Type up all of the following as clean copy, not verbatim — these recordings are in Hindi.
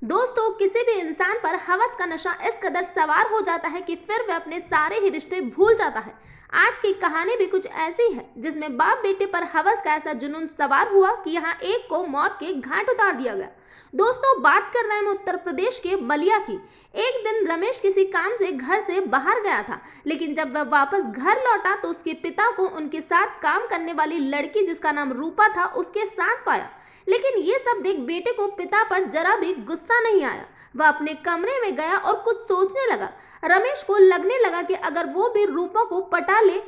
दोस्तों, किसी भी इंसान पर हवस का नशा इस कदर सवार हो जाता है कि फिर वह अपने सारे ही रिश्ते भूल जाता है। आज की कहानी भी कुछ ऐसी है जिसमें बाप बेटे पर हवस का ऐसा जुनून सवार हुआ कि यहाँ एक को मौत के घाट उतार दिया गया। दोस्तों, बात कर रहे हैं उत्तर प्रदेश के बलिया की। एक दिन रमेश किसी काम से घर से बाहर गया था, लेकिन जब वह वापस घर लौटा तो उसके पिता को उनके साथ काम करने वाली लड़की, जिसका नाम रूपा था, उसके साथ पाया। लेकिन ये सब देख बेटे को पिता पर जरा भी गुस्सा नहीं आया। वह अपने कमरे में गया और कुछ सोचने लगा। रमेश को लगने लगा कि अगर वो भी रूपा को पटा ले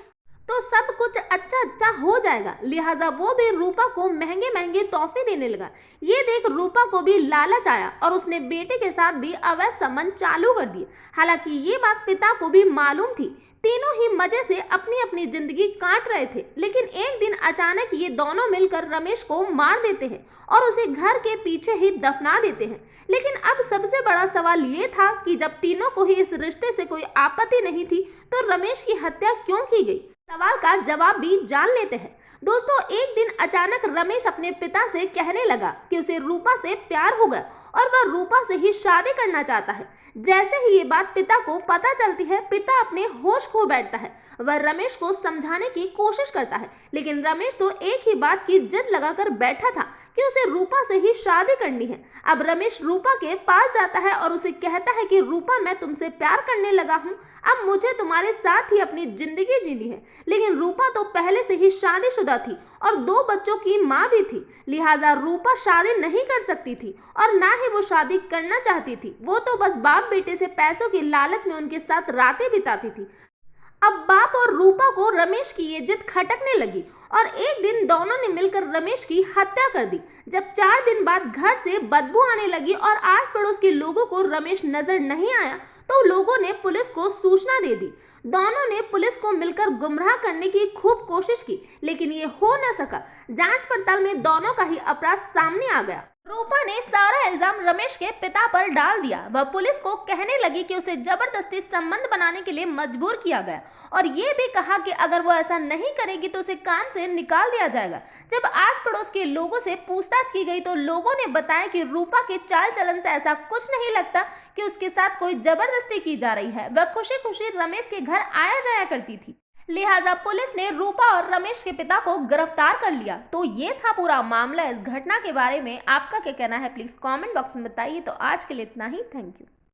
तो सब कुछ अच्छा अच्छा हो जाएगा। लिहाजा वो भी रूपा को महंगे महंगे तोहफे देने लगा। ये देख रूपा को भी लालच आया और उसने बेटे के साथ भी अवैध संबंध चालू कर दिए। हालांकि ये बात पिता को भी मालूम थी। तीनों ही मजे से अपनी अपनी जिंदगी काट रहे थे, लेकिन एक दिन अचानक ये दोनों मिलकर रमेश को मार देते हैं और उसे घर के पीछे ही दफना देते हैं। लेकिन अब सबसे बड़ा सवाल ये था कि जब तीनों को ही इस रिश्ते से कोई आपत्ति नहीं थी, तो रमेश की हत्या क्यों की गई? सवाल का जवाब भी जान लेते हैं। दोस्तों, एक दिन अचानक रमेश अपने पिता से कहने लगा कि उसे रूपा से प्यार हो गया और वह रूपा से ही शादी करना चाहता है। जैसे ही ये बात पिता को पता चलती है, पिता अपने होश खो बैठता है। वह रमेश को समझाने की कोशिश करता है, लेकिन रमेश तो एक ही बात की जिद लगाकर बैठा था कि उसे रूपा से ही शादी करनी है। अब रमेश रूपा के पास जाता है और उसे कहता है कि रूपा, मैं तुमसे प्यार करने लगा हूँ। अब मुझे तुम्हारे साथ ही अपनी जिंदगी जीनी है। लेकिन रूपा तो पहले से ही शादीशुदा थी और 2 बच्चों की माँ भी थी। लिहाजा रूपा शादी नहीं कर सकती थी और ना ही वो शादी करना चाहती थी। वो तो बस बाप बेटे से पैसों की लालच में उनके साथ रातें बिताती थी। अब बाप और रूपा को रमेश की ये जिद खटकने लगी और एक दिन दोनों ने मिलकर रमेश की हत्या कर दी। जब 4 दिन बाद घर से बदबू आने लगी और आस पड़ोस के लोगों को रमेश नजर नहीं आया, तो लोगों ने पुलिस को सूचना दे दी। दोनों ने पुलिस को मिलकर गुमराह करने की खूब कोशिश की, लेकिन ये हो न सका। जांच पड़ताल में दोनों का ही अपराध सामने आ गया। रूपा ने सारा इल्जाम रमेश के पिता पर डाल दिया। वह पुलिस को कहने लगी कि उसे जबरदस्ती संबंध बनाने के लिए मजबूर किया गया और ये भी कहा कि अगर वो ऐसा नहीं करेगी तो उसे काम से निकाल दिया जाएगा। जब आस पड़ोस के लोगों से पूछताछ की गई तो लोगों ने बताया कि रूपा के चाल चलन से ऐसा कुछ नहीं लगता कि उसके साथ कोई जबरदस्ती की जा रही है। वह खुशी खुशी रमेश के घर आया जाया करती थी। लिहाजा पुलिस ने रूपा और रमेश के पिता को गिरफ्तार कर लिया। तो ये था पूरा मामला। इस घटना के बारे में आपका क्या कहना है, प्लीज कमेंट बॉक्स में बताइए। तो आज के लिए इतना ही। Thank you.